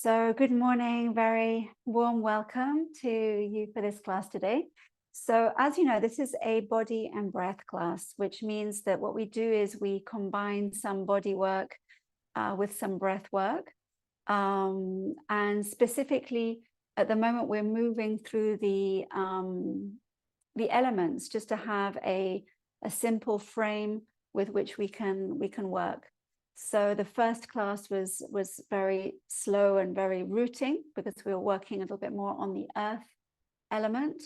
So good morning, very warm welcome to you for this class today. So as you know, this is a body and breath class, which means that what we do is we combine some body work with some breath work. And specifically at the moment, we're moving through the elements just to have a simple frame with which we can work. So the first class was very slow and very rooting because we were working a little bit more on the earth element.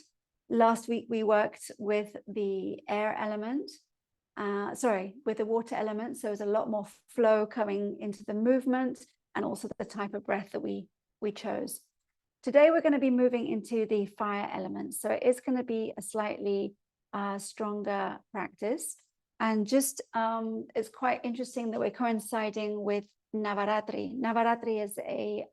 Last week we worked with the air element, with the water element. So there's a lot more flow coming into the movement and also the type of breath that we chose. Today we're going to be moving into the fire element. So it is going to be a slightly stronger practice. And just it's quite interesting that we're coinciding with Navaratri. Navaratri is a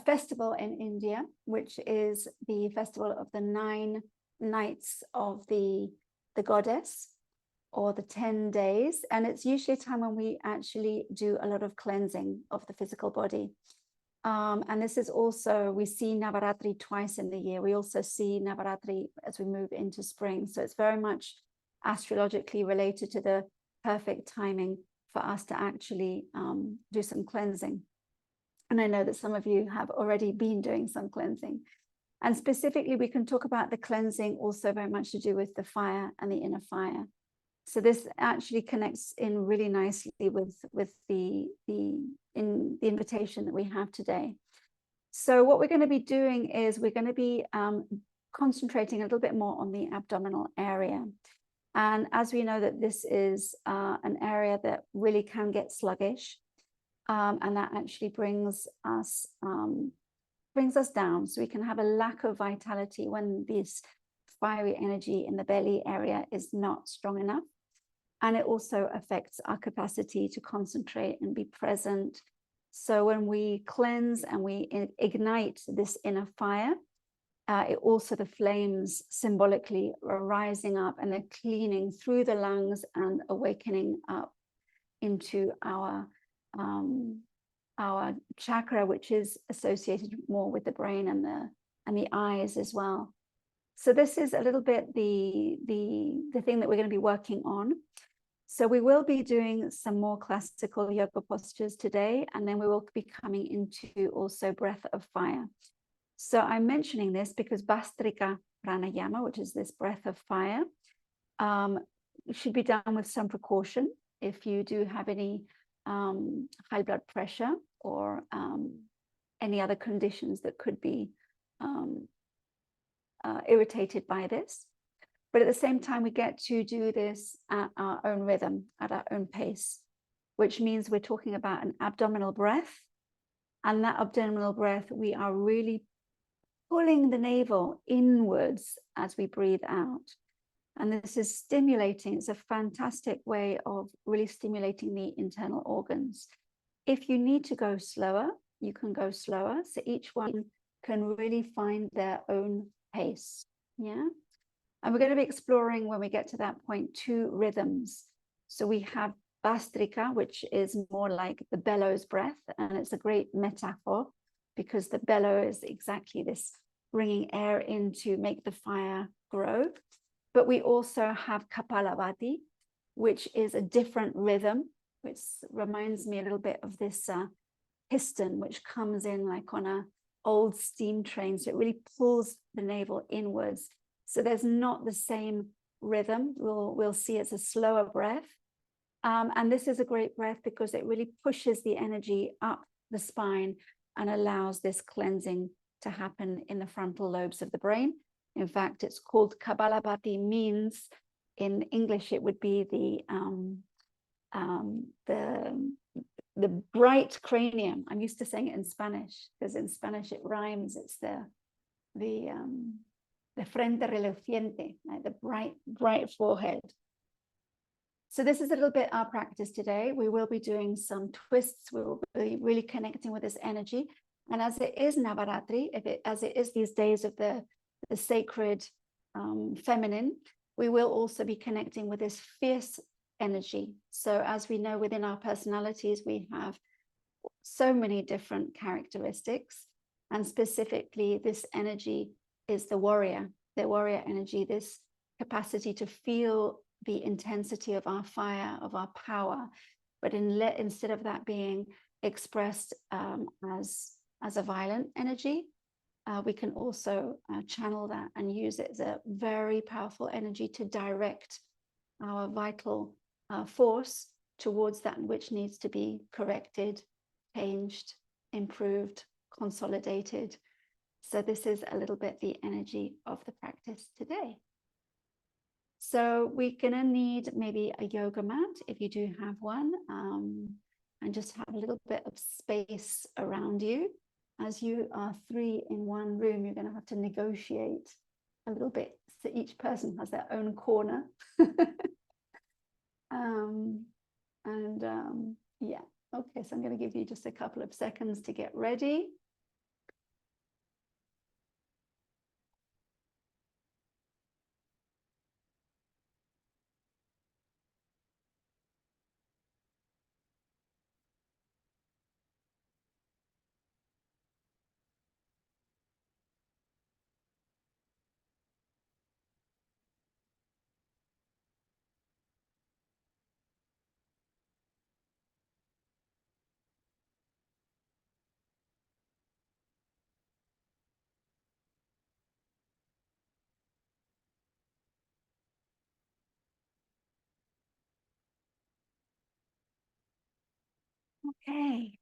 festival in India, which is the festival of the 9 nights of the goddess, or the 10 days. And it's usually a time when we actually do a lot of cleansing of the physical body. And this is also, we see Navaratri twice in the year. We also see Navaratri as we move into spring. So it's very much astrologically related to the perfect timing for us to actually do some cleansing. And I know that some of you have already been doing some cleansing. And specifically, we can talk about the cleansing also very much to do with the fire and the inner fire. So this actually connects in really nicely with the invitation that we have today. So what we're going to be doing is we're going to be concentrating a little bit more on the abdominal area. And as we know that this is an area that really can get sluggish, and that actually brings us down. So we can have a lack of vitality when this fiery energy in the belly area is not strong enough. And it also affects our capacity to concentrate and be present. So when we cleanse and we ignite this inner fire, it also, the flames symbolically are rising up and they're cleaning through the lungs and awakening up into our chakra, which is associated more with the brain and the eyes as well. So this is a little bit the thing that we're going to be working on. So we will be doing some more classical yoga postures today, and then we will be coming into also breath of fire. So I'm mentioning this because Bhastrika pranayama, which is this breath of fire, should be done with some precaution. If you do have any high blood pressure or any other conditions that could be irritated by this. But at the same time, we get to do this at our own rhythm, at our own pace, which means we're talking about an abdominal breath. And that abdominal breath, we are really pulling the navel inwards as we breathe out. And this is stimulating. It's a fantastic way of really stimulating the internal organs. If you need to go slower, you can go slower. So each one can really find their own pace. Yeah. And we're going to be exploring, when we get to that point, 2 rhythms. So we have Bhastrika, which is more like the bellows breath. And it's a great metaphor because the bellow is exactly this, bringing air in to make the fire grow. But we also have Kapalabhati, which is a different rhythm, which reminds me a little bit of this piston, which comes in like on an old steam train. So it really pulls the navel inwards. So there's not the same rhythm. We'll see it's a slower breath. And this is a great breath because it really pushes the energy up the spine and allows this cleansing to happen in the frontal lobes of the brain. In fact, it's called Kapalabhati, means in English it would be the bright cranium. I'm used to saying it in Spanish because in Spanish it rhymes. It's the frente reluciente, like the bright forehead. So this is a little bit our practice today. We will be doing some twists. We will be really connecting with this energy. And as it is Navaratri, as it is these days of the sacred feminine, we will also be connecting with this fierce energy. So as we know, within our personalities, we have so many different characteristics. And specifically, this energy is the warrior energy, this capacity to feel the intensity of our fire, of our power, but instead of that being expressed as a violent energy, we can also channel that and use it as a very powerful energy to direct our vital force towards that which needs to be corrected, changed, improved, consolidated. So this is a little bit the energy of the practice today. So we're going to need maybe a yoga mat if you do have one, and just have a little bit of space around you. As you are 3 in one room, you're going to have to negotiate a little bit so each person has their own corner. Yeah, okay, so I'm going to give you just a couple of seconds to get ready. Okay.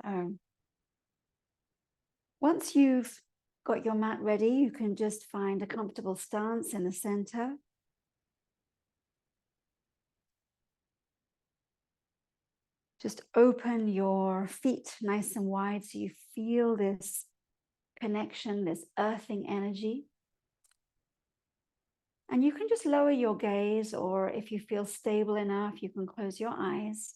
So once you've got your mat ready, you can just find a comfortable stance in the center. Just open your feet nice and wide so you feel this connection, this earthing energy. And you can just lower your gaze, or if you feel stable enough, you can close your eyes.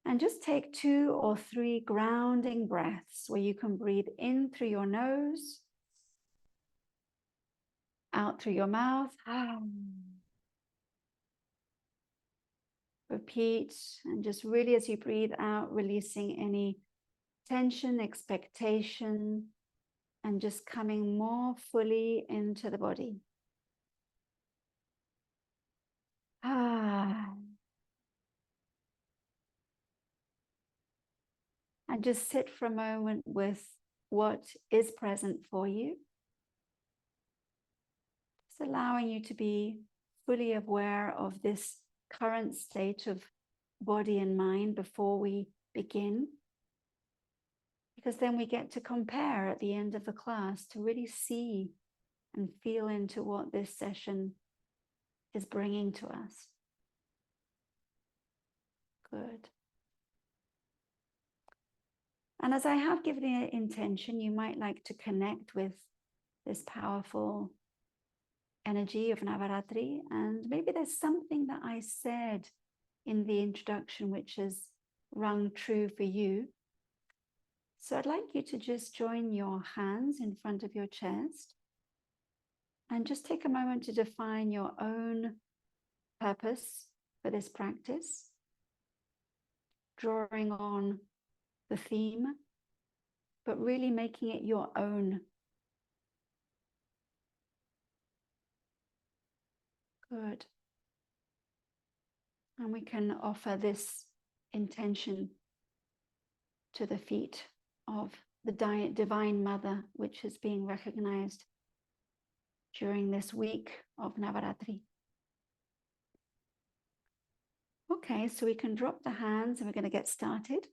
And just take 2 or 3 grounding breaths where you can breathe in through your nose, out through your mouth. Repeat, and just really as you breathe out, releasing any tension, expectation, and just coming more fully into the body. And just sit for a moment with what is present for you. Just allowing you to be fully aware of this current state of body and mind before we begin. Because then we get to compare at the end of the class to really see and feel into what this session is bringing to us. Good. And as I have given the intention, you might like to connect with this powerful energy of Navaratri. And maybe there's something that I said in the introduction which has rung true for you. So I'd like you to just join your hands in front of your chest and just take a moment to define your own purpose for this practice, drawing on the theme, but really making it your own. Good. And we can offer this intention to the feet of the Divine Mother, which is being recognized during this week of Navaratri. Okay, so we can drop the hands and we're going to get started.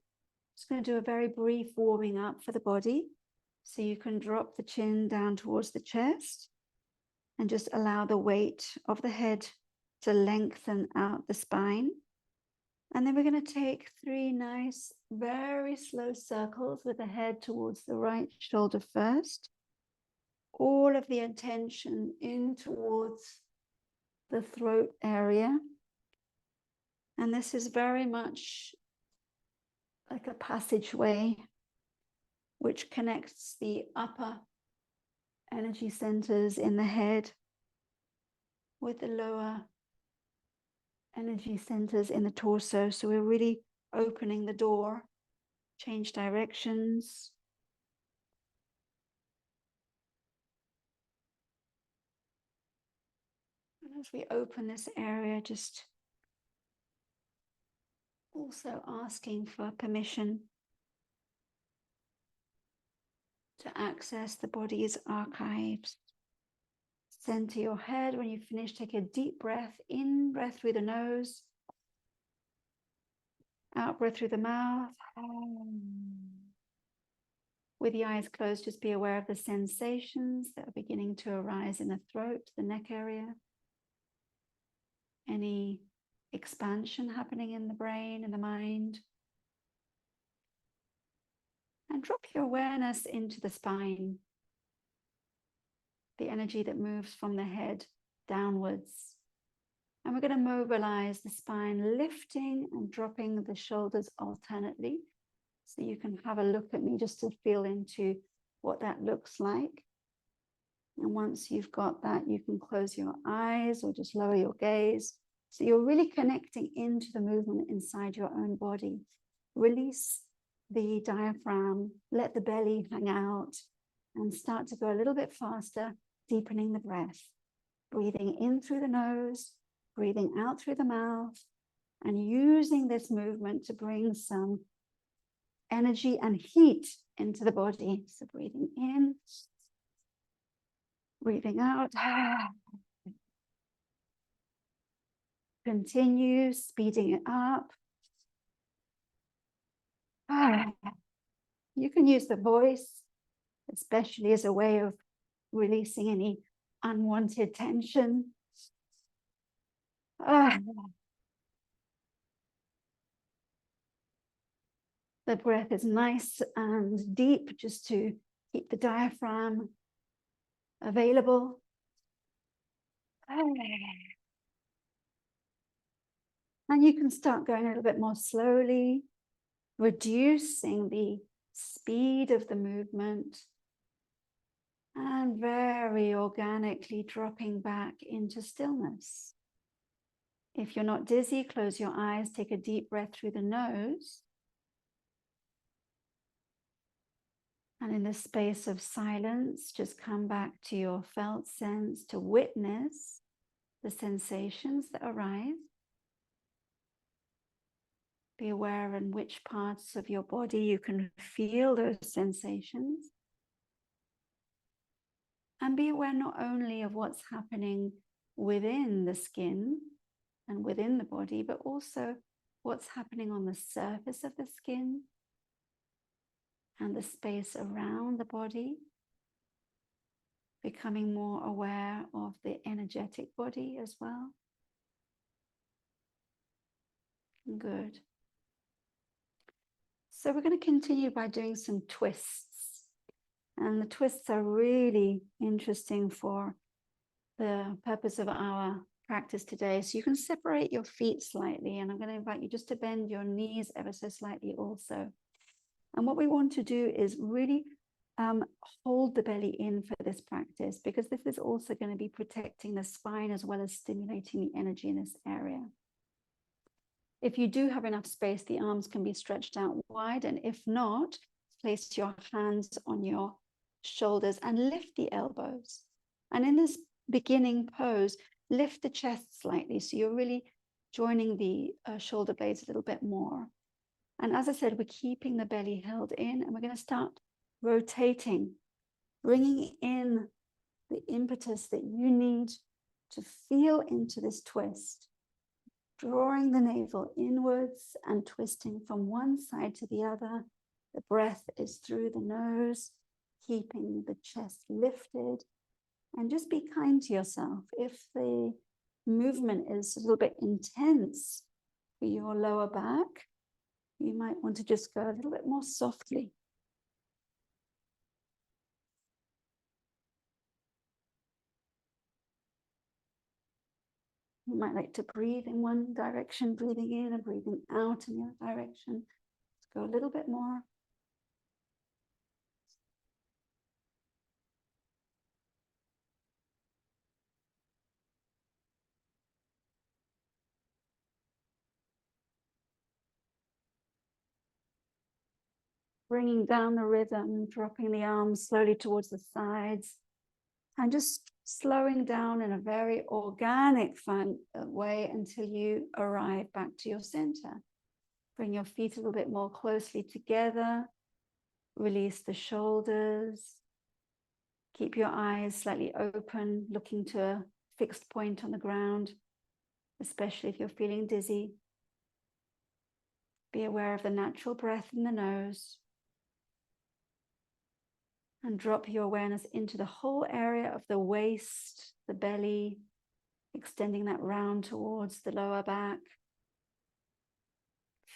Just going to do a very brief warming up for the body. So you can drop the chin down towards the chest and just allow the weight of the head to lengthen out the spine. And then we're going to take 3 nice, very slow circles with the head towards the right shoulder first. All of the attention in towards the throat area. And this is very much like a passageway which connects the upper energy centers in the head with the lower energy centers in the torso. So we're really opening the door, change directions. And as we open this area, just also asking for permission to access the body's archives. Center your head. When you finish, take a deep breath. In breath through the nose. Out breath through the mouth. With the eyes closed, just be aware of the sensations that are beginning to arise in the throat, the neck area. Any expansion happening in the brain and the mind. And drop your awareness into the spine. The energy that moves from the head downwards. And we're going to mobilize the spine, lifting and dropping the shoulders alternately. So you can have a look at me just to feel into what that looks like. And once you've got that, you can close your eyes or just lower your gaze. So you're really connecting into the movement inside your own body. Release the diaphragm, let the belly hang out, and start to go a little bit faster, deepening the breath. Breathing in through the nose, breathing out through the mouth, and using this movement to bring some energy and heat into the body. So breathing in, breathing out. Continue speeding it up. You can use the voice, especially as a way of releasing any unwanted tension. The breath is nice and deep, just to keep the diaphragm available. And you can start going a little bit more slowly, reducing the speed of the movement and very organically dropping back into stillness. If you're not dizzy, close your eyes, take a deep breath through the nose. And in this space of silence, just come back to your felt sense to witness the sensations that arise. Be aware in which parts of your body you can feel those sensations. And be aware not only of what's happening within the skin and within the body, but also what's happening on the surface of the skin and the space around the body. Becoming more aware of the energetic body as well. Good. So we're going to continue by doing some twists. And the twists are really interesting for the purpose of our practice today. So you can separate your feet slightly, and I'm going to invite you just to bend your knees ever so slightly also. And what we want to do is really hold the belly in for this practice, because this is also going to be protecting the spine as well as stimulating the energy in this area. If you do have enough space, the arms can be stretched out wide, and if not, place your hands on your shoulders and lift the elbows. And in this beginning pose, lift the chest slightly, so you're really joining the shoulder blades a little bit more. And as I said, we're keeping the belly held in, and we're going to start rotating, bringing in the impetus that you need to feel into this twist, drawing the navel inwards and twisting from one side to the other. The breath is through the nose, keeping the chest lifted, and just be kind to yourself. If the movement is a little bit intense for your lower back, you might want to just go a little bit more softly. You might like to breathe in one direction, breathing in and breathing out in the other direction. Let's go a little bit more. bringing down the rhythm, dropping the arms slowly towards the sides, and just slowing down in a very organic fun way until you arrive back to your center. Bring your feet a little bit more closely together. Release the shoulders. Keep your eyes slightly open, looking to a fixed point on the ground, especially if you're feeling dizzy. Be aware of the natural breath in the nose. And drop your awareness into the whole area of the waist, the belly, extending that round towards the lower back.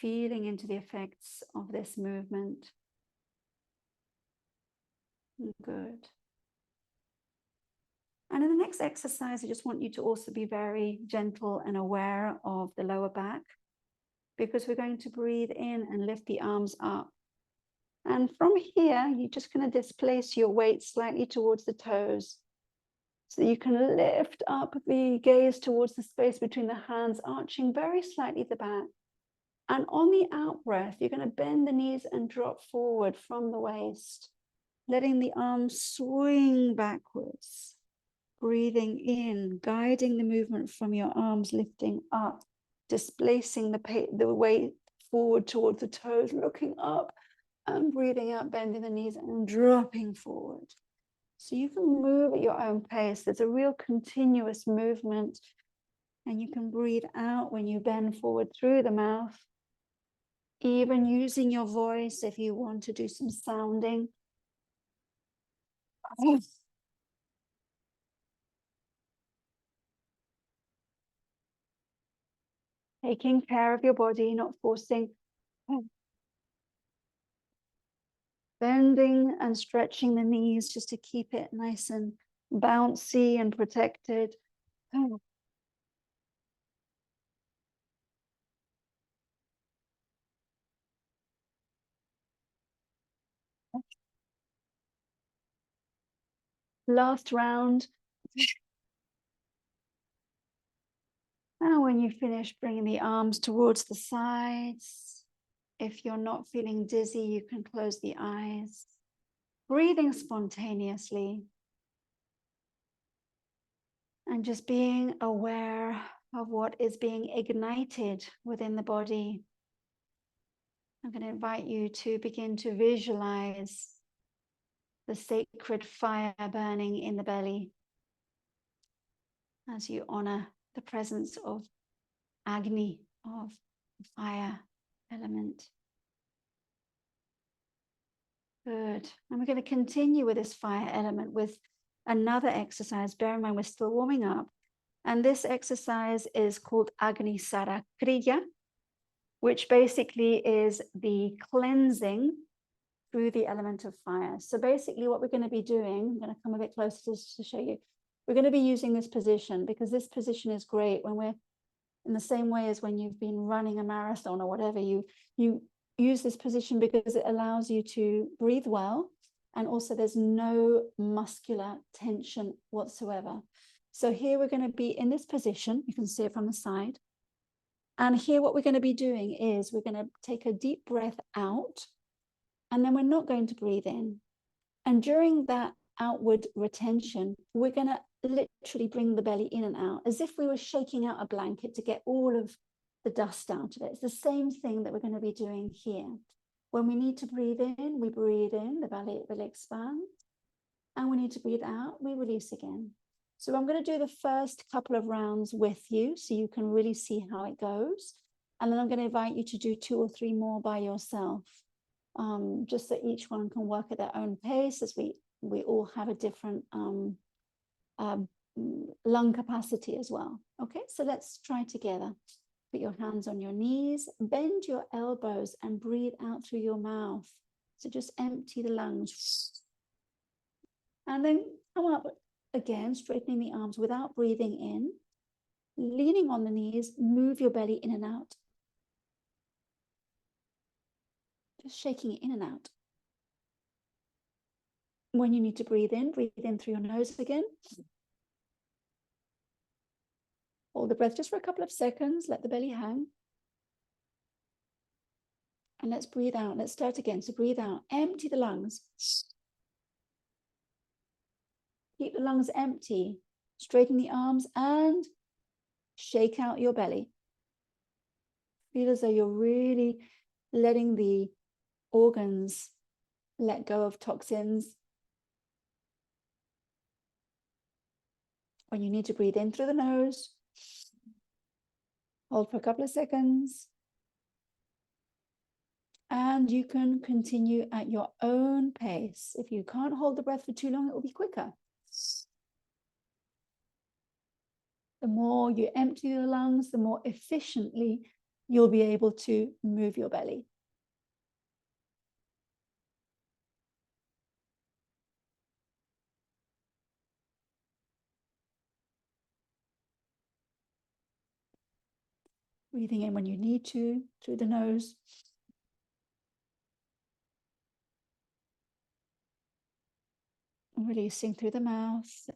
Feeling into the effects of this movement. Good. And in the next exercise, I just want you to also be very gentle and aware of the lower back, because we're going to breathe in and lift the arms up. And from here, you're just going to displace your weight slightly towards the toes, so that you can lift up the gaze towards the space between the hands, arching very slightly the back. And on the out breath, you're going to bend the knees and drop forward from the waist, letting the arms swing backwards. Breathing in, guiding the movement from your arms, lifting up, displacing the weight forward towards the toes, looking up, and breathing out, bending the knees and dropping forward. So you can move at your own pace. There's a real continuous movement, and you can breathe out when you bend forward through the mouth, even using your voice if you want to do some sounding. Taking care of your body, not forcing. Bending and stretching the knees just to keep it nice and bouncy and protected. Last round. And when you finish, bringing the arms towards the sides. If you're not feeling dizzy, you can close the eyes. Breathing spontaneously. And just being aware of what is being ignited within the body. I'm going to invite you to begin to visualize the sacred fire burning in the belly as you honor the presence of Agni, of fire element. Good. And we're going to continue with this fire element with another exercise. Bear in mind, we're still warming up. And this exercise is called Agni Sara Kriya, which basically is the cleansing through the element of fire. So basically what we're going to be doing, I'm going to come a bit closer to show you. We're going to be using this position because this position is great when we're in the same way as when you've been running a marathon or whatever, you use this position because it allows you to breathe well. And also there's no muscular tension whatsoever. So here we're going to be in this position. You can see it from the side. And here what we're going to be doing is we're going to take a deep breath out, and then we're not going to breathe in. And during that outward retention, we're going to literally bring the belly in and out as if we were shaking out a blanket to get all of the dust out of it. It's the same thing that we're going to be doing here. When we need to breathe in, we breathe in, the belly expands. And we need to breathe out, we release again. So I'm going to do the first couple of rounds with you so you can really see how it goes. And then I'm going to invite you to do 2 or 3 more by yourself, just so each one can work at their own pace, as we all have a different lung capacity as well. Okay, so let's try together. Put your hands on your knees, bend your elbows and breathe out through your mouth. So just empty the lungs. And then come up again, straightening the arms without breathing in. Leaning on the knees, move your belly in and out. Just shaking it in and out. When you need to breathe in through your nose again. Hold the breath just for a couple of seconds, let the belly hang. And let's breathe out. Let's start again. So breathe out, empty the lungs. Keep the lungs empty. Straighten the arms and shake out your belly. Feel as though you're really letting the organs let go of toxins. When you need to breathe in through the nose, hold for a couple of seconds. And you can continue at your own pace. If you can't hold the breath for too long, it will be quicker. The more you empty the lungs, the more efficiently you'll be able to move your belly. Breathing in when you need to, through the nose. Releasing through the mouth.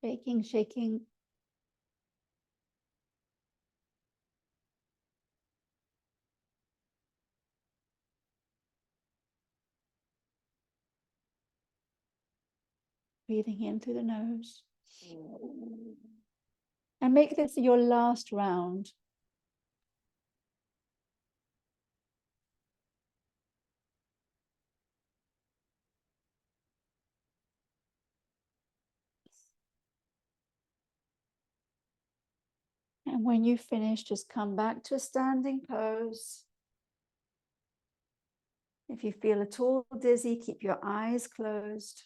Shaking, shaking. Breathing in through the nose. And make this your last round. And when you finish, just come back to a standing pose. If you feel at all dizzy, keep your eyes closed.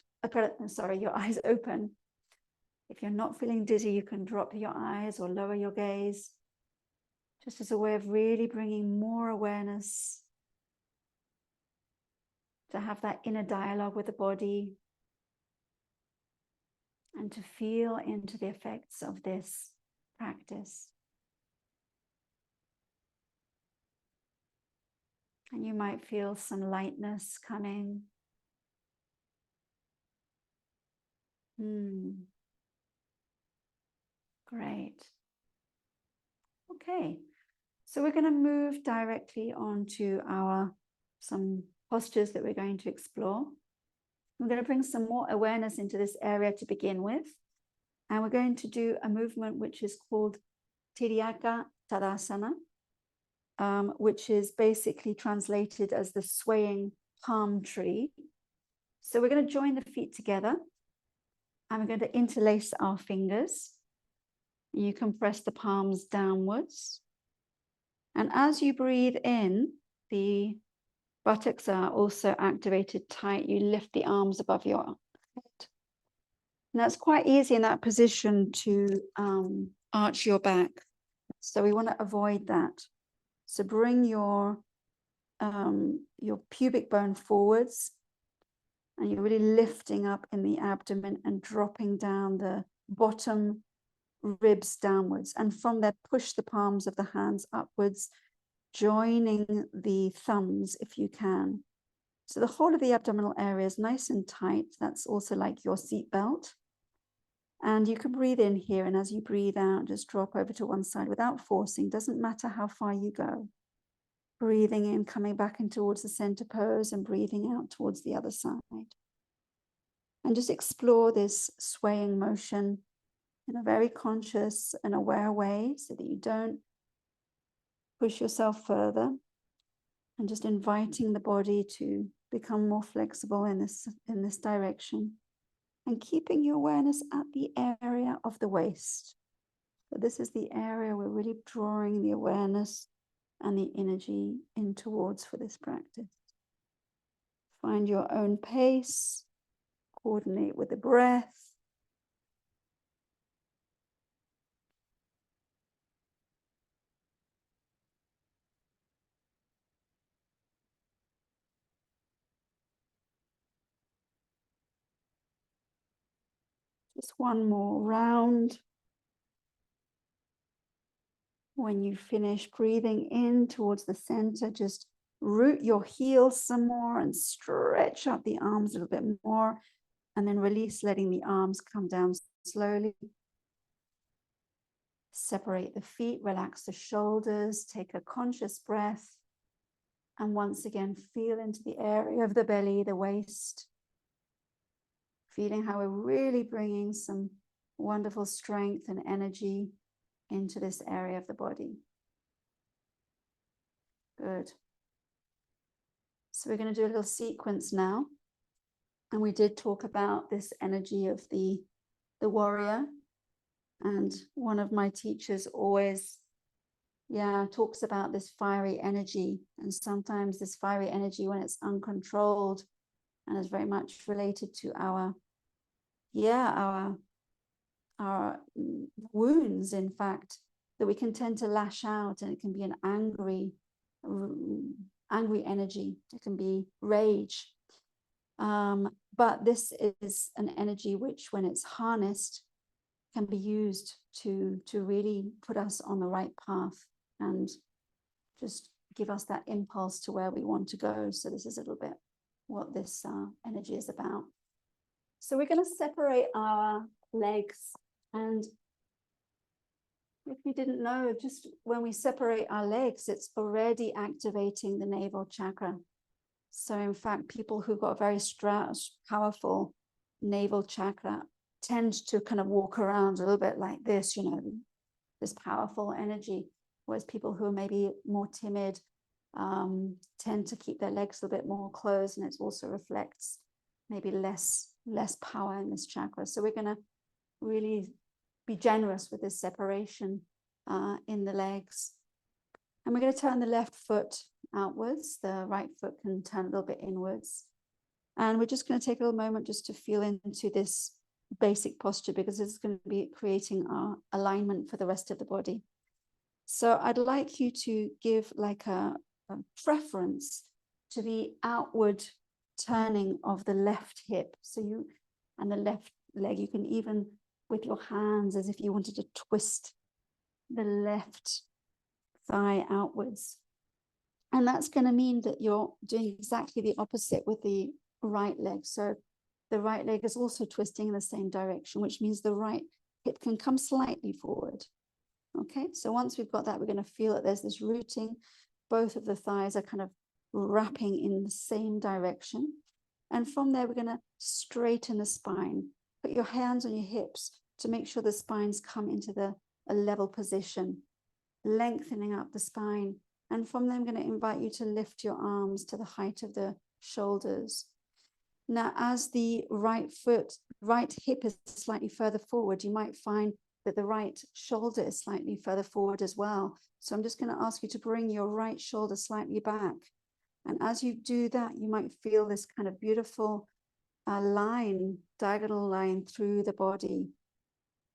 Sorry, your eyes open. If you're not feeling dizzy, you can drop your eyes or lower your gaze, just as a way of really bringing more awareness to have that inner dialogue with the body and to feel into the effects of this practice. And you might feel some lightness coming. Great. Okay, so we're going to move directly on to some postures that we're going to explore. We're going to bring some more awareness into this area to begin with. And we're going to do a movement which is called Tiryaka Tadasana, which is basically translated as the swaying palm tree. So we're going to join the feet together and we're going to interlace our fingers. You can press the palms downwards. And as you breathe in, the buttocks are also activated tight. You lift the arms above your head. Now it's quite easy in that position to arch your back. So we want to avoid that. So bring your pubic bone forwards and you're really lifting up in the abdomen and dropping down the bottom ribs downwards. And from there, push the palms of the hands upwards, joining the thumbs if you can. So the whole of the abdominal area is nice and tight. That's also like your seatbelt. And you can breathe in here, and as you breathe out, just drop over to one side without forcing. Doesn't matter how far you go. Breathing in, coming back in towards the center pose, and breathing out towards the other side. And just explore this swaying motion in a very conscious and aware way so that you don't push yourself further, and just inviting the body to become more flexible in this direction. And keeping your awareness at the area of the waist. So this is the area we're really drawing the awareness and the energy in towards for this practice. Find your own pace, coordinate with the breath. Just one more round. When you finish breathing in towards the center, just root your heels some more and stretch out the arms a little bit more, and then release, letting the arms come down slowly. separate the feet, relax the shoulders, take a conscious breath. And once again, feel into the area of the belly, the waist, feeling how we're really bringing some wonderful strength and energy into this area of the body. Good. So we're going to do a little sequence now. And we did talk about this energy of the warrior. And one of my teachers always, talks about this fiery energy. And sometimes this fiery energy, when it's uncontrolled and is very much related to our wounds, in fact, that we can tend to lash out, and it can be an angry energy. It can be rage. But this is an energy which, when it's harnessed, can be used to really put us on the right path and just give us that impulse to where we want to go. So this is a little bit what this energy is about. So we're going to separate our legs. And if you didn't know, just when we separate our legs, it's already activating the navel chakra. So in fact, people who've got a very powerful navel chakra tend to kind of walk around a little bit like this, this powerful energy. Whereas people who are maybe more timid tend to keep their legs a little bit more closed, and it also reflects maybe less power in this chakra. So we're going to really be generous with this separation in the legs. And we're going to turn the left foot outwards. The right foot can turn a little bit inwards. And we're just going to take a little moment just to feel into this basic posture, because it's going to be creating our alignment for the rest of the body. So I'd like you to give like a preference to the outward turning of the left hip. So and the left leg, you can even with your hands, as if you wanted to twist the left thigh outwards. And that's going to mean that you're doing exactly the opposite with the right leg. So the right leg is also twisting in the same direction, which means the right hip can come slightly forward. Okay, so once we've got that, we're going to feel that there's this rooting. Both of the thighs are kind of wrapping in the same direction. And from there, we're going to straighten the spine. Put your hands on your hips to make sure the spines come into a level position, lengthening up the spine. And from there, I'm going to invite you to lift your arms to the height of the shoulders. Now, as the right hip is slightly further forward, you might find that the right shoulder is slightly further forward as well. So I'm just going to ask you to bring your right shoulder slightly back. And as you do that, you might feel this kind of beautiful diagonal line through the body.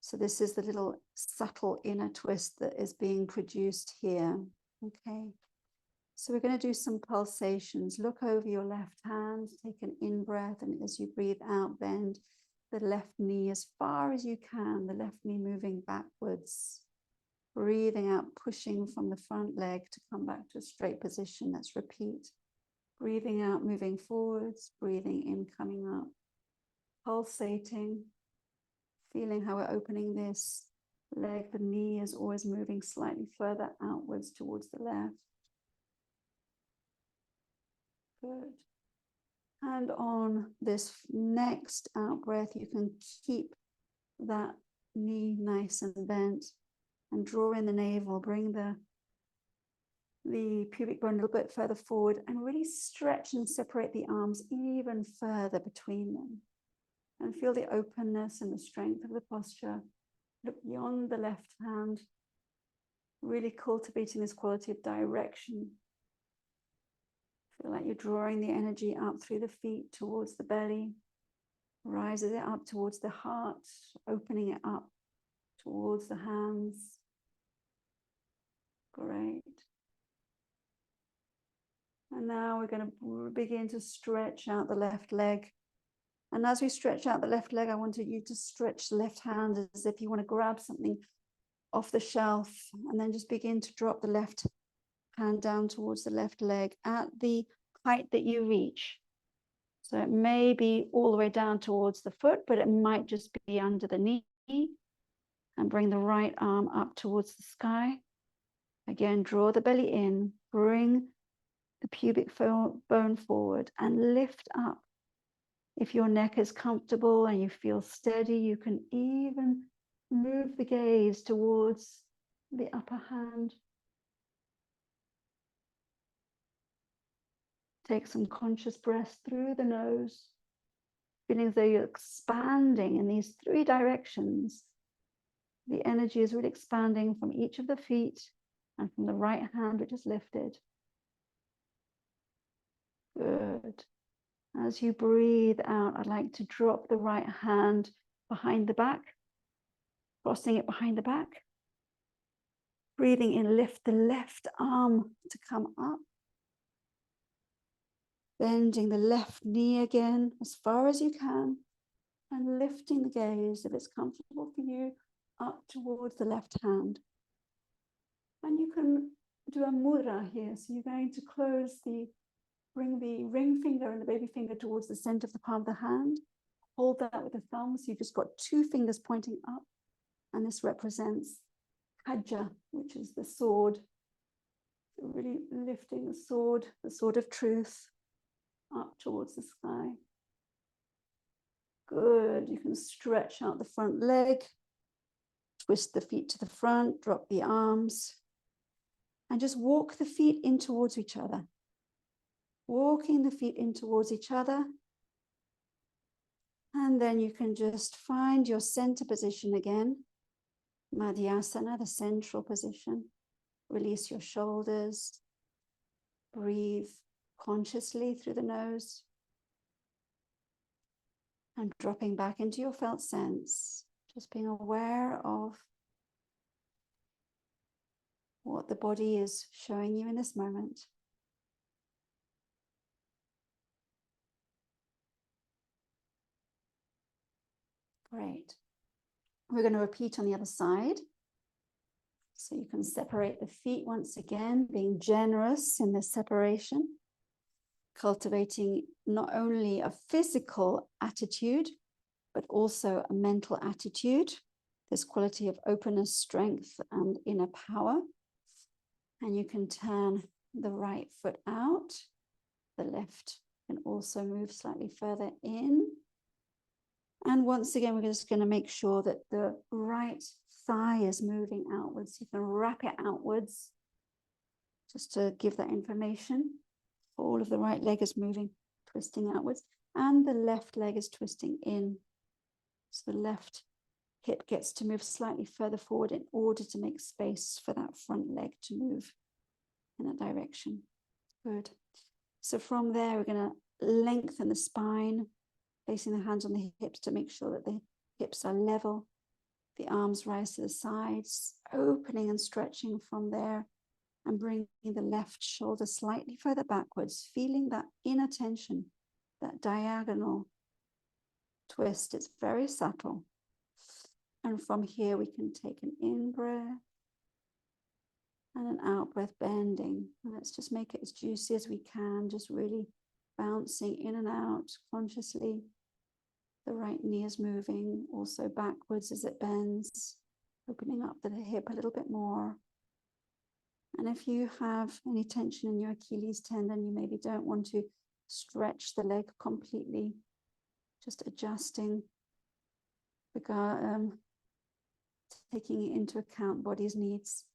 So this is the little subtle inner twist that is being produced here. Okay. So we're going to do some pulsations. Look over your left hand, take an in-breath, and as you breathe out, bend the left knee as far as you can, the left knee moving backwards. Breathing out, pushing from the front leg to come back to a straight position. Let's repeat. Breathing out, moving forwards, breathing in, coming up. Pulsating, feeling how we're opening this leg. The knee is always moving slightly further outwards towards the left. Good. And on this next out breath, you can keep that knee nice and bent and draw in the navel, bring the pubic bone a little bit further forward and really stretch and separate the arms even further between them. And feel the openness and the strength of the posture. Look beyond the left hand, really cultivating this quality of direction. Feel like you're drawing the energy up through the feet towards the belly, rises it up towards the heart, opening it up towards the hands. Great. And now we're going to begin to stretch out the left leg. And as we stretch out the left leg, I wanted you to stretch the left hand as if you want to grab something off the shelf, and then just begin to drop the left hand down towards the left leg at the height that you reach. So it may be all the way down towards the foot, but it might just be under the knee. And bring the right arm up towards the sky. Again, draw the belly in, bring the pubic bone forward and lift up. If your neck is comfortable and you feel steady, you can even move the gaze towards the upper hand. Take some conscious breaths through the nose, feeling as though you're expanding in these 3 directions. The energy is really expanding from each of the feet and from the right hand, which is lifted. Good. As you breathe out, I'd like to drop the right hand behind the back, crossing it behind the back. Breathing in, lift the left arm to come up. Bending the left knee again as far as you can and lifting the gaze, if it's comfortable for you, up towards the left hand. And you can do a mudra here. So you're going to bring the ring finger and the baby finger towards the center of the palm of the hand. Hold that with the thumb. So you've just got 2 fingers pointing up. And this represents Kajja, which is the sword. So really lifting the sword of truth, up towards the sky. Good. You can stretch out the front leg, twist the feet to the front, drop the arms, and just walk the feet in towards each other. Walking the feet in towards each other. And then you can just find your center position again. Madhyasana, the central position. Release your shoulders. Breathe consciously through the nose. And dropping back into your felt sense. Just being aware of what the body is showing you in this moment. Great. We're going to repeat on the other side. So you can separate the feet once again, being generous in this separation, cultivating not only a physical attitude, but also a mental attitude, this quality of openness, strength, and inner power. And you can turn the right foot out. The left can also move slightly further in. And once again, we're just going to make sure that the right thigh is moving outwards. You can wrap it outwards just to give that information. All of the right leg is moving, twisting outwards, and the left leg is twisting in. So the left hip gets to move slightly further forward in order to make space for that front leg to move in that direction. Good. So from there, we're going to lengthen the spine, placing the hands on the hips to make sure that the hips are level. The arms rise to the sides, opening and stretching from there, and bringing the left shoulder slightly further backwards, feeling that inner tension, that diagonal twist. It's very subtle. And from here, we can take an in-breath and an out-breath, bending. And let's just make it as juicy as we can, just really bouncing in and out consciously. The right knee is moving also backwards as it bends, opening up the hip a little bit more. And if you have any tension in your Achilles tendon, you maybe don't want to stretch the leg completely, just adjusting, taking into account body's needs.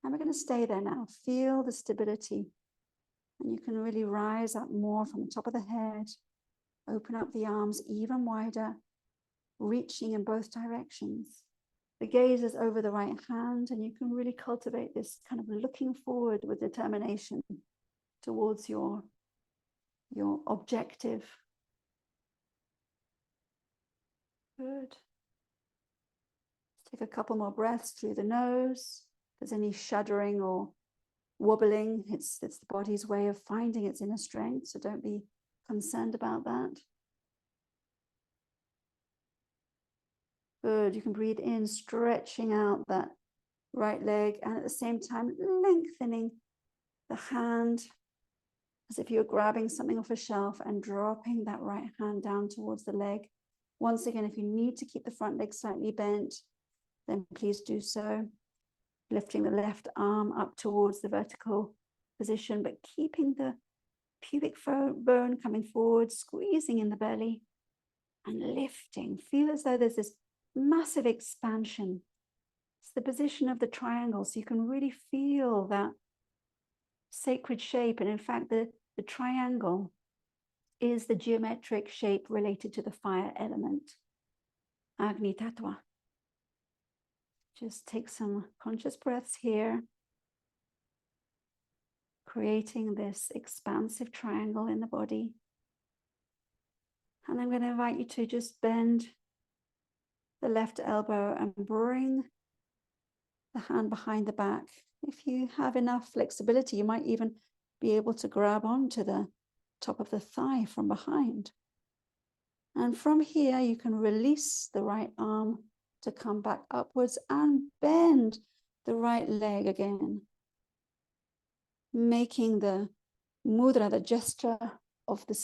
And we're going to stay there now. Feel the stability. And you can really rise up more from the top of the head. Open up the arms even wider, reaching in both directions. The gaze is over the right hand, and you can really cultivate this kind of looking forward with determination towards your objective. Good. Take a couple more breaths through the nose. If there's any shuddering or wobbling, it's the body's way of finding its inner strength, so don't be concerned about that. Good. You can breathe in, stretching out that right leg, and at the same time lengthening the hand as if you're grabbing something off a shelf and dropping that right hand down towards the leg. Once again, if you need to keep the front leg slightly bent, then please do so. Lifting the left arm up towards the vertical position, but keeping the pubic bone coming forward, squeezing in the belly and lifting. Feel as though there's this massive expansion. It's the position of the triangle, so you can really feel that sacred shape. And in fact, the triangle is the geometric shape related to the fire element, Agni Tattva. Just take some conscious breaths here, creating this expansive triangle in the body. And I'm going to invite you to just bend the left elbow and bring the hand behind the back. If you have enough flexibility, you might even be able to grab onto the top of the thigh from behind. And from here, you can release the right arm to come back upwards and bend the right leg again, making the mudra, the gesture of the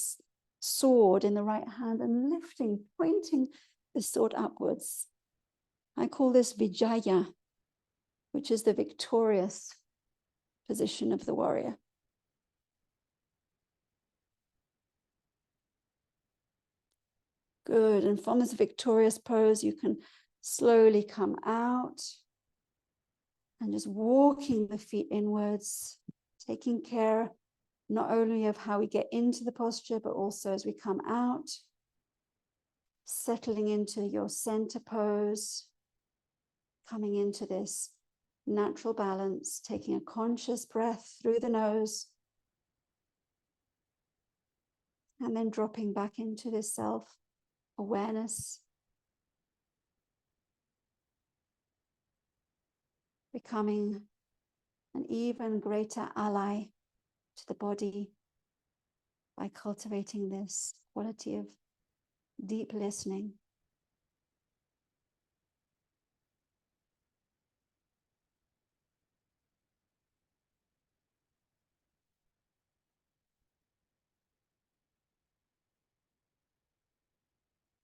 sword in the right hand, and lifting, pointing the sword upwards. I call this Vijaya, which is the victorious position of the warrior. Good. And from this victorious pose, you can slowly come out and just walking the feet inwards, taking care not only of how we get into the posture, but also as we come out, settling into your center pose, coming into this natural balance, taking a conscious breath through the nose, and then dropping back into this self-awareness, becoming an even greater ally to the body by cultivating this quality of deep listening.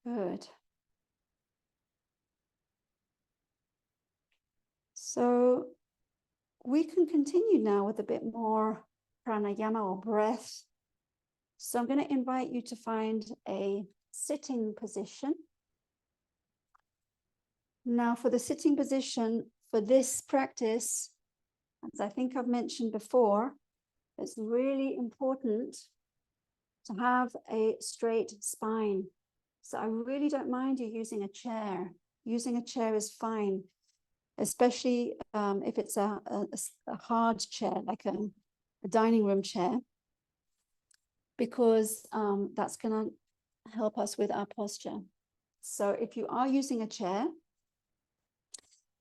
Good. So we can continue now with a bit more pranayama or breath. So I'm going to invite you to find a sitting position. Now for the sitting position, for this practice, as I think I've mentioned before, it's really important to have a straight spine. So I really don't mind you using a chair. Using a chair is fine, especially if it's a hard chair, like a dining room chair, because that's going to help us with our posture. So if you are using a chair,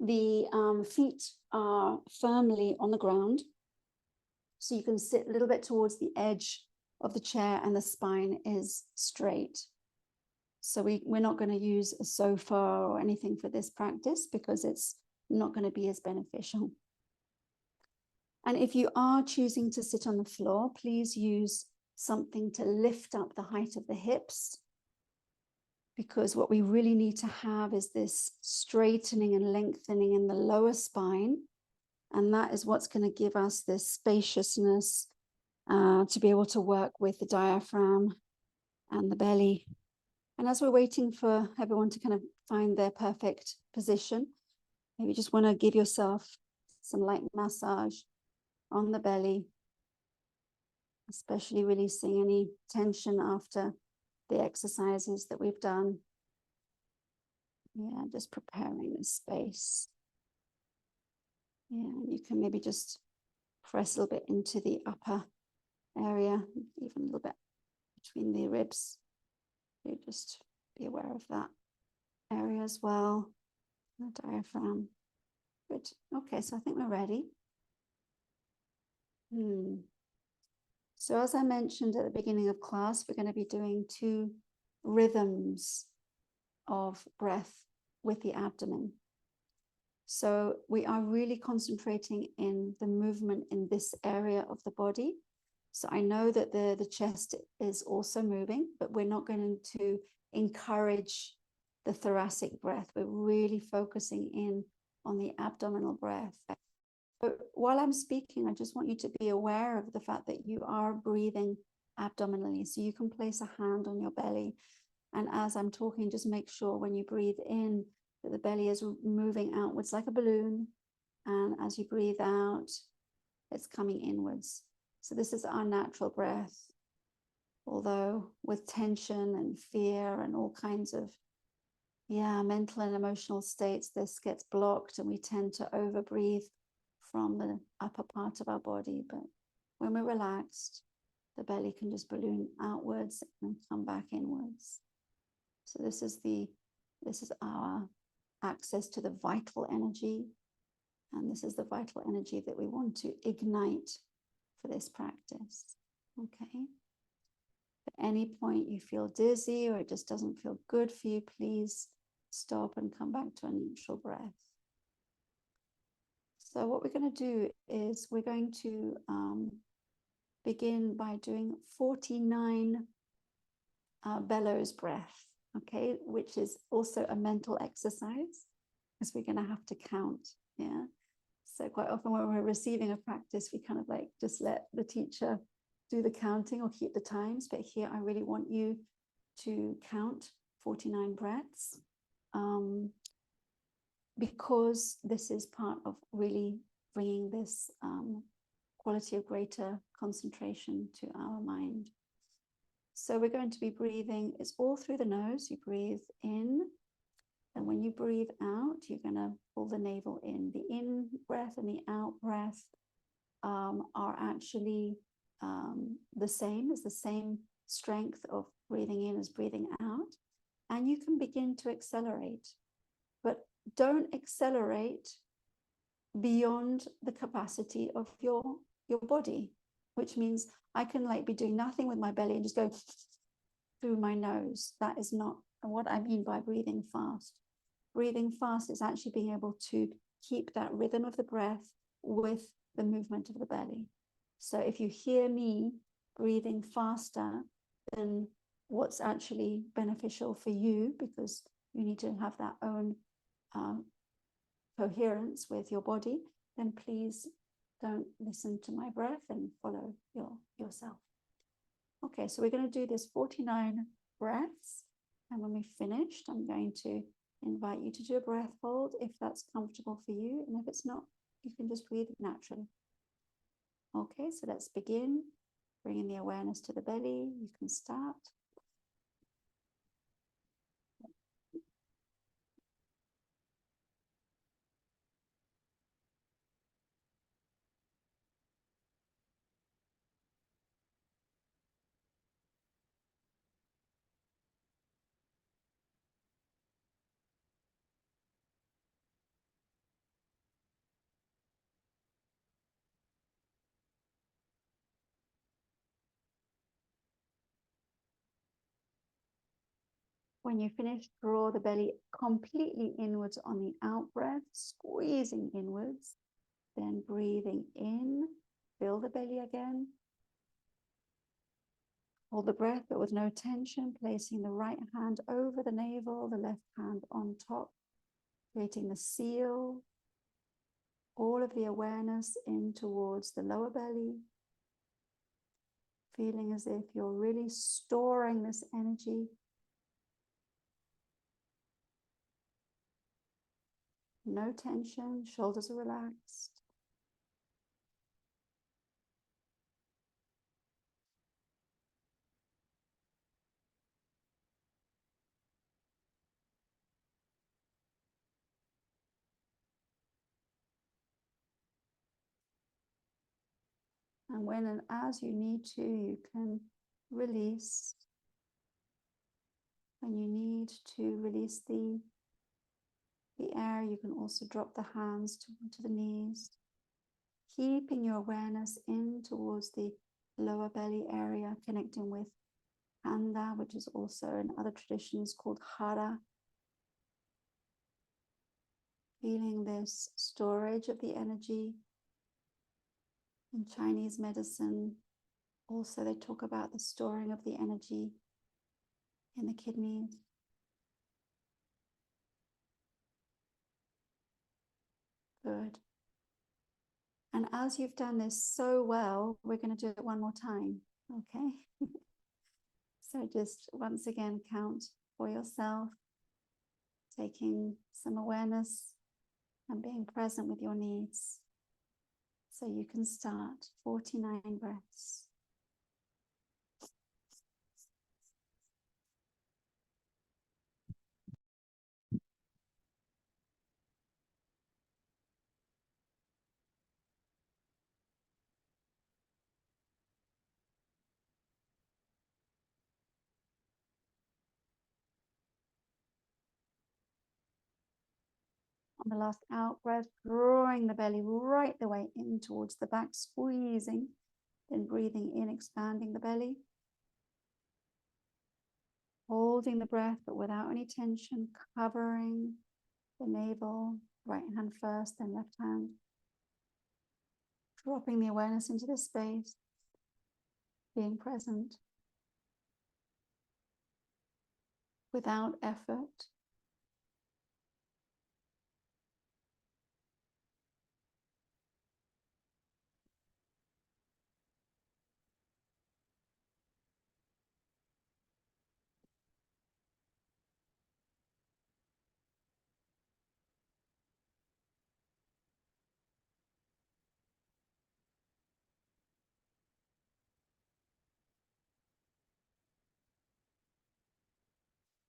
the feet are firmly on the ground, so you can sit a little bit towards the edge of the chair and the spine is straight. So we're not going to use a sofa or anything for this practice because it's not going to be as beneficial. And if you are choosing to sit on the floor, please use something to lift up the height of the hips, because what we really need to have is this straightening and lengthening in the lower spine. And that is what's going to give us this spaciousness to be able to work with the diaphragm and the belly. And as we're waiting for everyone to kind of find their perfect position, maybe just want to give yourself some light massage on the belly, especially releasing any tension after the exercises that we've done. Yeah, just preparing the space. Yeah, you can maybe just press a little bit into the upper area, even a little bit between the ribs. You just be aware of that area as well, the diaphragm. Good. Okay, so I think we're ready. So as I mentioned at the beginning of class, we're going to be doing 2 rhythms of breath with the abdomen. So we are really concentrating in the movement in this area of the body. So I know that the chest is also moving, but we're not going to encourage the thoracic breath. We're really focusing in on the abdominal breath. But while I'm speaking, I just want you to be aware of the fact that you are breathing abdominally. So you can place a hand on your belly. And as I'm talking, just make sure when you breathe in that the belly is moving outwards like a balloon. And as you breathe out, it's coming inwards. So this is our natural breath. Although with tension and fear and all kinds of mental and emotional states, this gets blocked and we tend to overbreathe from the upper part of our body. But when we're relaxed, the belly can just balloon outwards and come back inwards. So this is our access to the vital energy. And this is the vital energy that we want to ignite for this practice. Okay. At any point you feel dizzy or it just doesn't feel good for you, please stop and come back to a neutral breath. So what we're going to do is we're going to begin by doing 49 bellows breath, okay, which is also a mental exercise because we're going to have to count. Yeah. So quite often when we're receiving a practice, we kind of like just let the teacher do the counting or keep the times. But here I really want you to count 49 breaths because this is part of really bringing this quality of greater concentration to our mind. So we're going to be breathing, it's all through the nose. You breathe in, and when you breathe out, you're going to pull the navel in. The in breath and the out breath are actually the same strength of breathing in as breathing out. And you can begin to accelerate, but don't accelerate beyond the capacity of your body, which means I can like be doing nothing with my belly and just go through my nose. That is not what I mean by breathing fast. Breathing fast is actually being able to keep that rhythm of the breath with the movement of the belly. So if you hear me breathing faster than what's actually beneficial for you, because you need to have that own coherence with your body, then please don't listen to my breath and follow yourself. Okay, so we're going to do this 49 breaths. And when we've finished, I'm going to invite you to do a breath hold if that's comfortable for you. And if it's not, you can just breathe naturally. Okay, so let's begin. Bringing the awareness to the belly. You can start. When you finish, draw the belly completely inwards on the out breath, squeezing inwards, then breathing in, fill the belly again. Hold the breath, but with no tension, placing the right hand over the navel, the left hand on top, creating the seal, all of the awareness in towards the lower belly, feeling as if you're really storing this energy. No tension, shoulders are relaxed. And when and as you need to, you can release. When you need to release the air, you can also drop the hands to the knees, keeping your awareness in towards the lower belly area, connecting with Handa, which is also in other traditions called Hara. Feeling this storage of the energy. In Chinese medicine, also they talk about the storing of the energy in the kidneys. Good. And as you've done this so well, we're going to do it one more time. Okay. So just once again, count for yourself, taking some awareness and being present with your needs. So you can start 49 breaths. On the last out breath, drawing the belly right the way in towards the back, squeezing, then breathing in, expanding the belly. Holding the breath, but without any tension, covering the navel, right hand first, then left hand. Dropping the awareness into the space, being present without effort.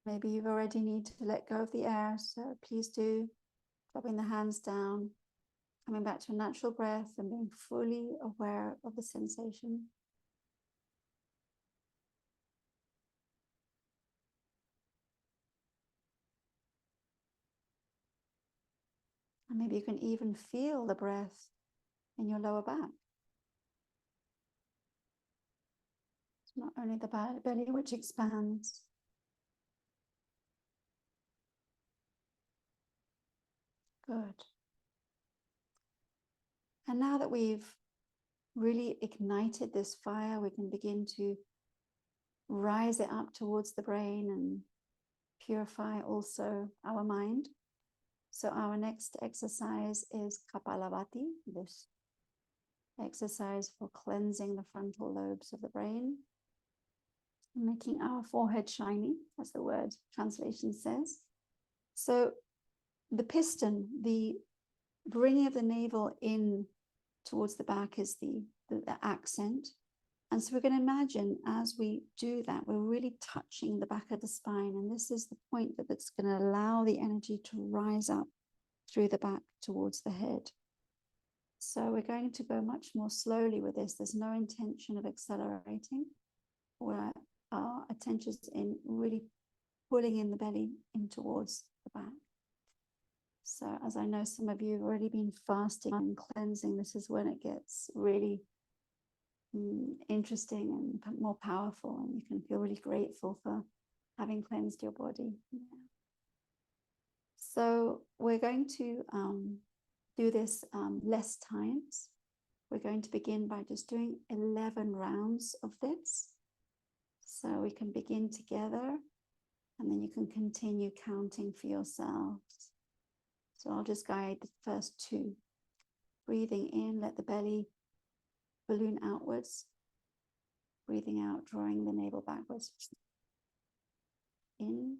Maybe you've already need to let go of the air, so please do. Dropping the hands down, coming back to a natural breath and being fully aware of the sensation. And maybe you can even feel the breath in your lower back. It's not only the belly which expands. Good. And now that we've really ignited this fire, we can begin to rise it up towards the brain and purify also our mind. So our next exercise is Kapalabhati, this exercise for cleansing the frontal lobes of the brain, making our forehead shiny, as the word translation says. So the piston, the bringing of the navel in towards the back is the accent. And so we're going to imagine as we do that, we're really touching the back of the spine. And this is the point that's going to allow the energy to rise up through the back towards the head. So we're going to go much more slowly with this. There's no intention of accelerating, where our attention is in really pulling in the belly in towards the back. So as I know some of you have already been fasting and cleansing, this is when it gets really interesting and more powerful, and you can feel really grateful for having cleansed your body. Yeah. So we're going to do this less times. We're going to begin by just doing 11 rounds of this. So we can begin together, and then you can continue counting for yourselves. So I'll just guide the first two. Breathing in, let the belly balloon outwards. Breathing out, drawing the navel backwards. In,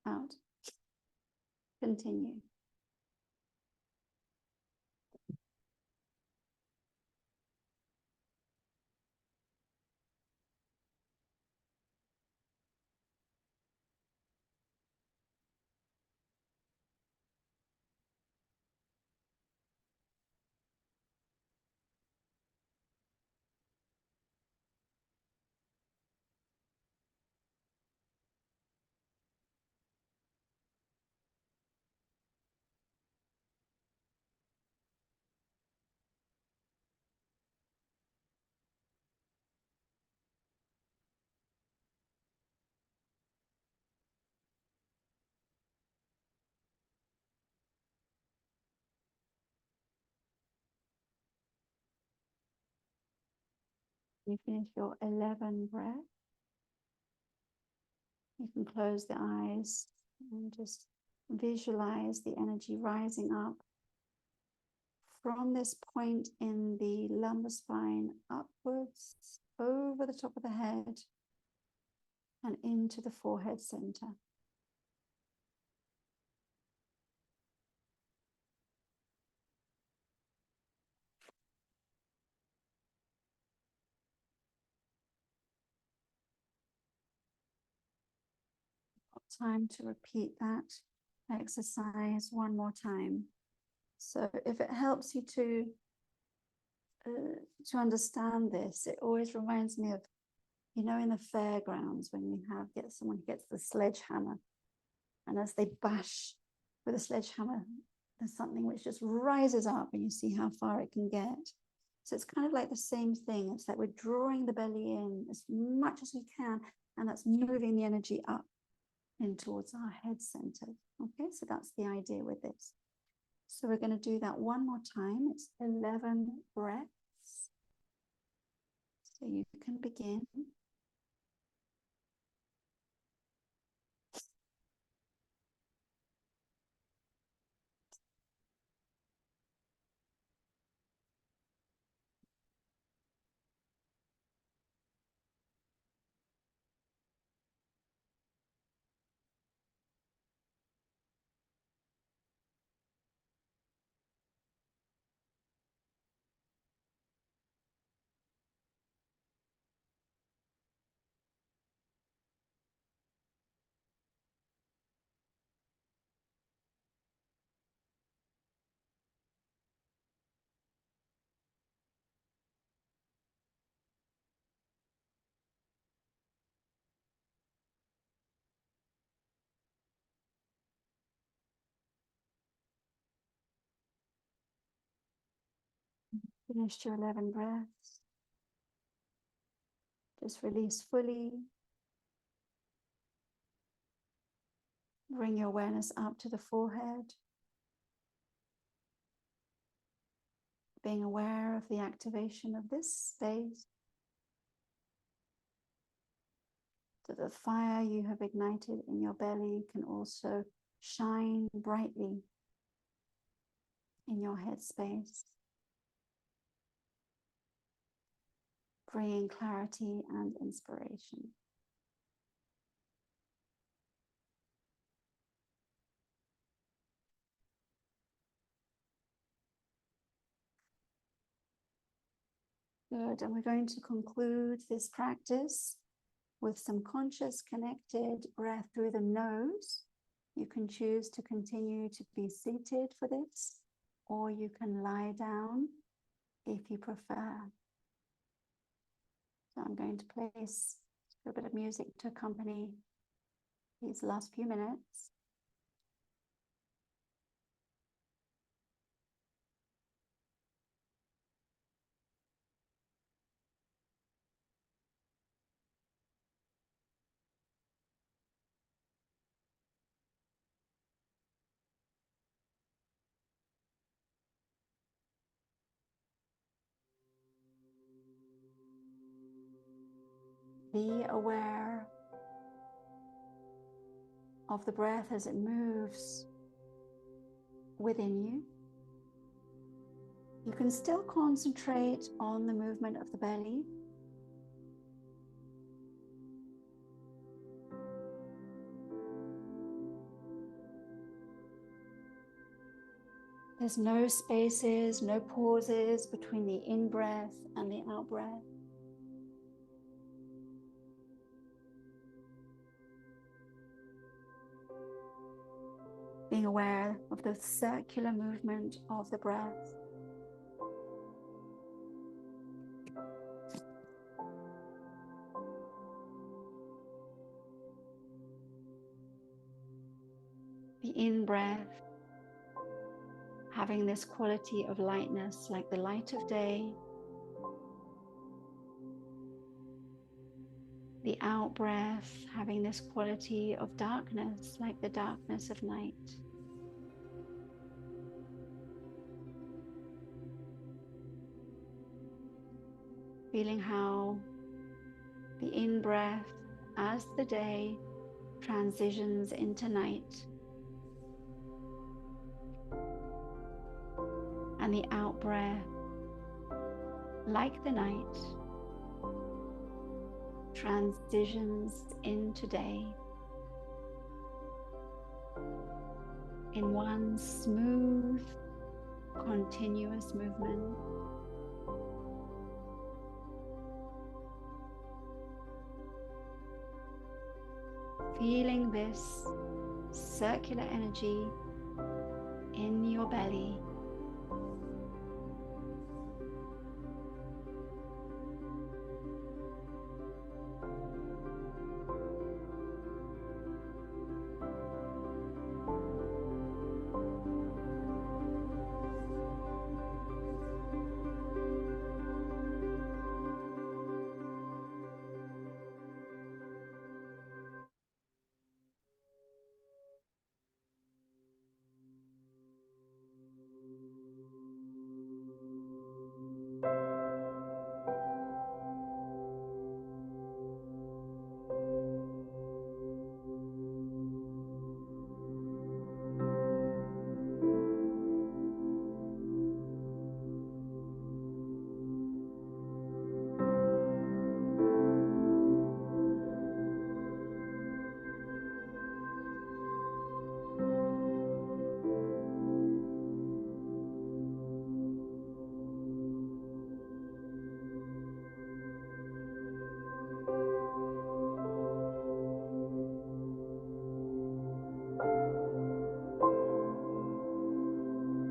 out. Continue. You finish your 11 breaths. You can close the eyes and just Visualize the energy rising up from this point in the lumbar spine upwards, over the top of the head, and into the forehead center. Time to repeat that exercise one more time. So if it helps you to understand this, it always reminds me of, you know, in the fairgrounds when you get someone who gets the sledgehammer, and as they bash with a sledgehammer, there's something which just rises up and you see how far it can get. So it's kind of like the same thing. It's like we're drawing the belly in as much as we can, and that's moving the energy up in towards our head center. Okay, so that's the idea with this. So we're going to do that one more time. It's 11 breaths. So you can begin. Finished your 11 breaths. Just release fully. Bring your awareness up to the forehead. Being aware of the activation of this space. So the fire you have ignited in your belly can also shine brightly in your head space, bringing clarity and inspiration. Good, and we're going to conclude this practice with some conscious connected breath through the nose. You can choose to continue to be seated for this, or you can lie down if you prefer. So I'm going to place a little bit of music to accompany these last few minutes. Be aware of the breath as it moves within you. You can still concentrate on the movement of the belly. There's no spaces, no pauses between the in-breath and the out-breath. Being aware of the circular movement of the breath. The in-breath having this quality of lightness, like the light of day. The out-breath having this quality of darkness, like the darkness of night. Feeling how the in-breath, as the day transitions into night, And the out breath, like the night, transitions into day in one smooth, continuous movement. Feeling this circular energy in your belly.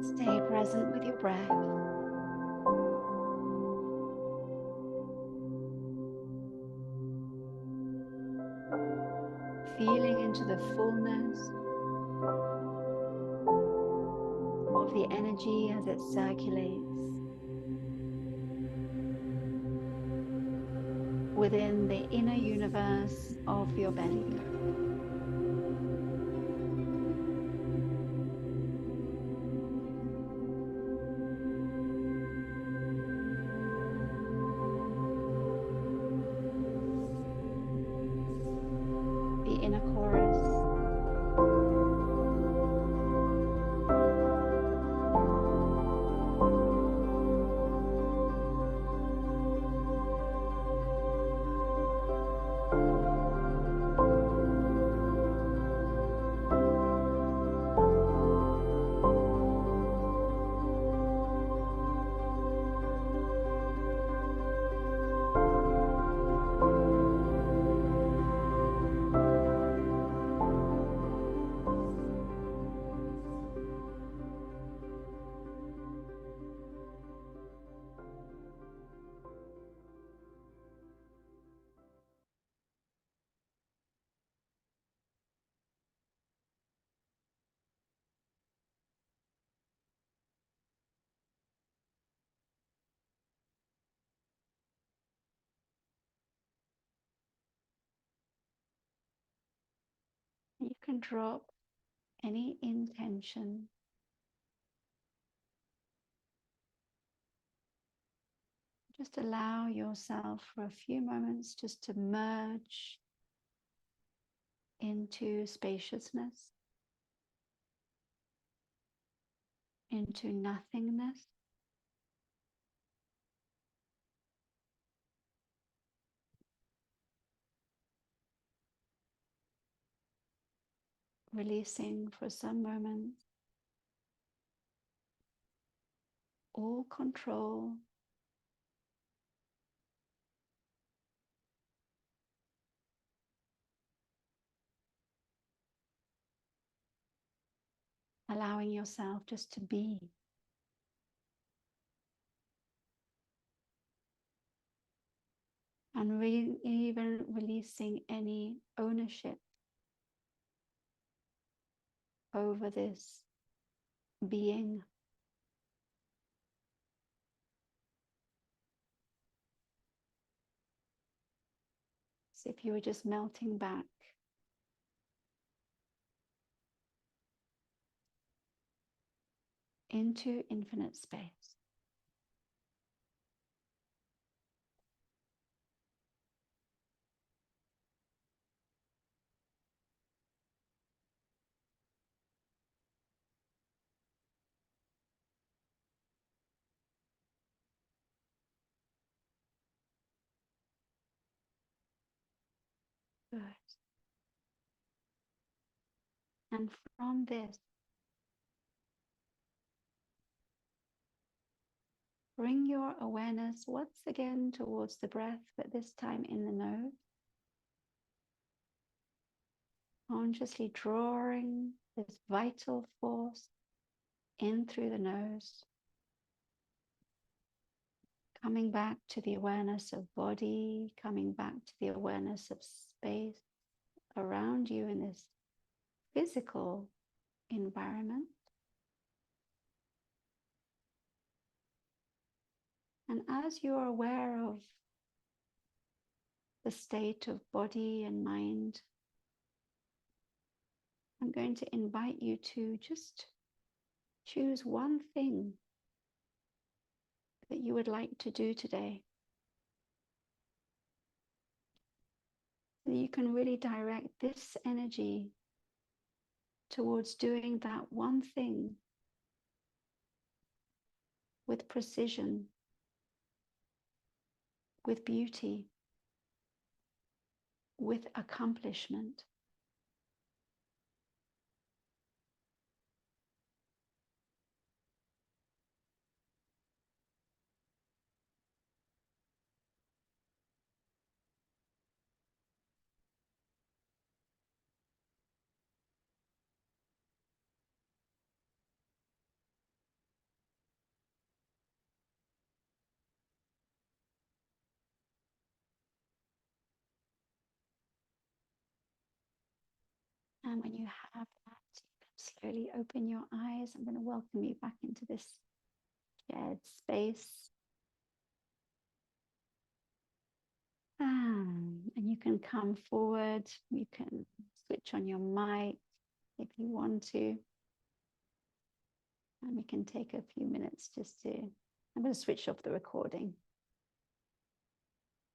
Stay present with your breath. Feeling into the fullness of the energy as it circulates within the inner universe of your belly. The inner chorus. You can drop any intention. Just allow yourself for a few moments just to merge into spaciousness, into nothingness. Releasing for some moments all control, allowing yourself just to be. And even releasing any ownership over this being. So if you were just melting back into infinite space. Good. And from this, bring your awareness once again towards the breath, but this time in the nose. Consciously drawing this vital force in through the nose. Coming back to the awareness of body, coming back to the awareness of space around you in this physical environment. And as you're aware of the state of body and mind, I'm going to invite you to just choose one thing that you would like to do today. So you can really direct this energy towards doing that one thing with precision, with beauty, with accomplishment. And when you have that, you can slowly open your eyes. I'm going to welcome you back into this shared space. And you can come forward. You can switch on your mic if you want to. And we can take a few minutes just to, I'm going to switch off the recording.